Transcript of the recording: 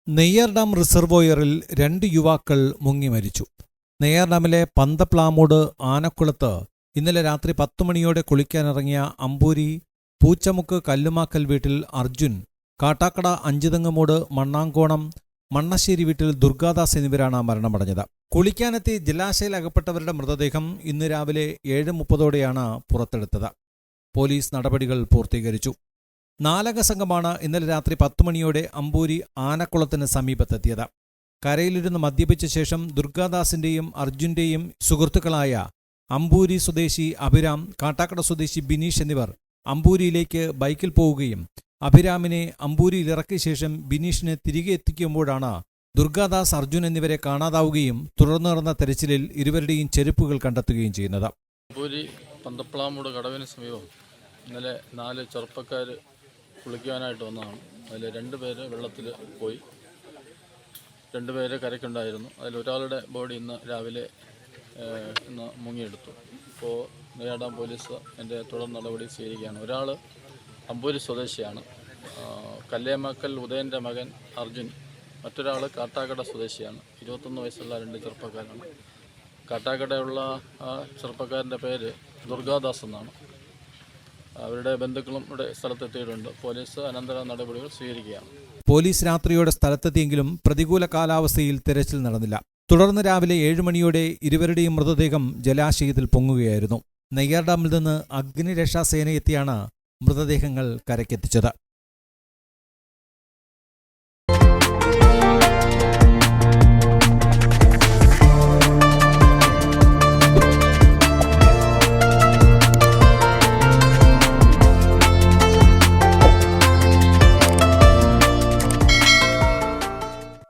Neyyar dam റിസർവോയറിൽ 2 യുവാക്കൾ മുങ്ങി മരിച്ചു. നെയ്യാർ ഡാമിലെ പന്തപ്ലാമൂട് ആനക്കുളത്ത് ഇന്നലെ രാത്രി 10 മണിയോടെ കുളിക്കാനിറങ്ങിയ അമ്പൂരി പൂച്ചമുക്ക് കല്ലുമാക്കൽ വീട്ടിൽ അർജുൻ, കാട്ടാക്കട അഞ്ചുതെങ്ങുമൂട് മണ്ണാങ്കോണം മണ്ണശ്ശേരി വീട്ടിൽ ദുർഗാദാസ് എന്നിവരാണ് മരണമടഞ്ഞത്. കുളിക്കാനെത്തി ജലാശയിൽ അകപ്പെട്ടവരുടെ മൃതദേഹം ഇന്ന് രാവിലെ 7:30ഓടെയാണ് പുറത്തെടുത്തത്. പോലീസ് നടപടികൾ പൂർത്തീകരിച്ചു. 4 സംഘമാണ് ഇന്നലെ രാത്രി 10 മണിയോടെ അമ്പൂരി ആനക്കുളത്തിന് സമീപത്തെത്തിയത്. കരയിലിരുന്ന് മദ്യപിച്ച ശേഷം ദുർഗാദാസിന്റെയും അർജുന്റെയും സുഹൃത്തുക്കളായ അമ്പൂരി സ്വദേശി അഭിരാം, കാട്ടാക്കട സ്വദേശി ബിനീഷ് എന്നിവർ അമ്പൂരിയിലേക്ക് ബൈക്കിൽ പോവുകയും അഭിരാമിനെ അമ്പൂരിയിൽ ഇറക്കിയ ശേഷം ബിനീഷിനെ തിരികെ എത്തിക്കുമ്പോഴാണ് ദുർഗാദാസ്, അർജുൻ എന്നിവരെ കാണാതാവുകയും തുടർന്ന് നടന്ന തെരച്ചിലിൽ ഇരുവരുടെയും ചെരുപ്പുകൾ കണ്ടെത്തുകയും ചെയ്യുന്നത്. അമ്പൂരി പന്തപ്ലാമൂട് കടവിന് സമീപം ഇന്നലെ 4 ചെറുപ്പക്കാർ കുളിക്കാനായിട്ട് വന്നതാണ്. അതിൽ 2 പേര് വെള്ളത്തിൽ പോയി, 2 പേര് കരയ്ക്കുണ്ടായിരുന്നു. അതിലൊരാളുടെ ബോഡി ഇന്ന് രാവിലെ മുങ്ങിയെടുത്തു. ഇപ്പോൾ നെയ്യാർ ഡാം പോലീസ് എൻ്റെ തുടർ നടപടി സ്വീകരിക്കുകയാണ്. ഒരാൾ അമ്പൂരി സ്വദേശിയാണ്, കല്ലേമാക്കൽ ഉദയൻ്റെ മകൻ അർജുൻ. മറ്റൊരാൾ കാട്ടാക്കട സ്വദേശിയാണ്, 21 വയസ്സുള്ള 2 ചെറുപ്പക്കാരാണ്. കാട്ടാക്കടയുള്ള ആ ചെറുപ്പക്കാരൻ്റെ പേര് ദുർഗാദാസ് എന്നാണ്. അവരുടെ ബന്ധുക്കളും ഇവിടെ സ്ഥലത്തെത്തിയിട്ടുണ്ട്. പോലീസ് അനന്തര നടപടികൾ സ്വീകരിക്കുകയാണ്. പോലീസ് രാത്രിയോടെ സ്ഥലത്തെത്തിയെങ്കിലും പ്രതികൂല കാലാവസ്ഥയിൽ തെരച്ചിൽ നടന്നില്ല. തുടർന്ന് രാവിലെ 7 മണിയോടെ ഇരുവരുടെയും മൃതദേഹം ജലാശയത്തിൽ പൊങ്ങുകയായിരുന്നു. നെയ്യാർ ഡാമിൽ നിന്ന് അഗ്നിരക്ഷാസേന എത്തിയാണ് മൃതദേഹങ്ങൾ കരയ്ക്കെത്തിച്ചത്.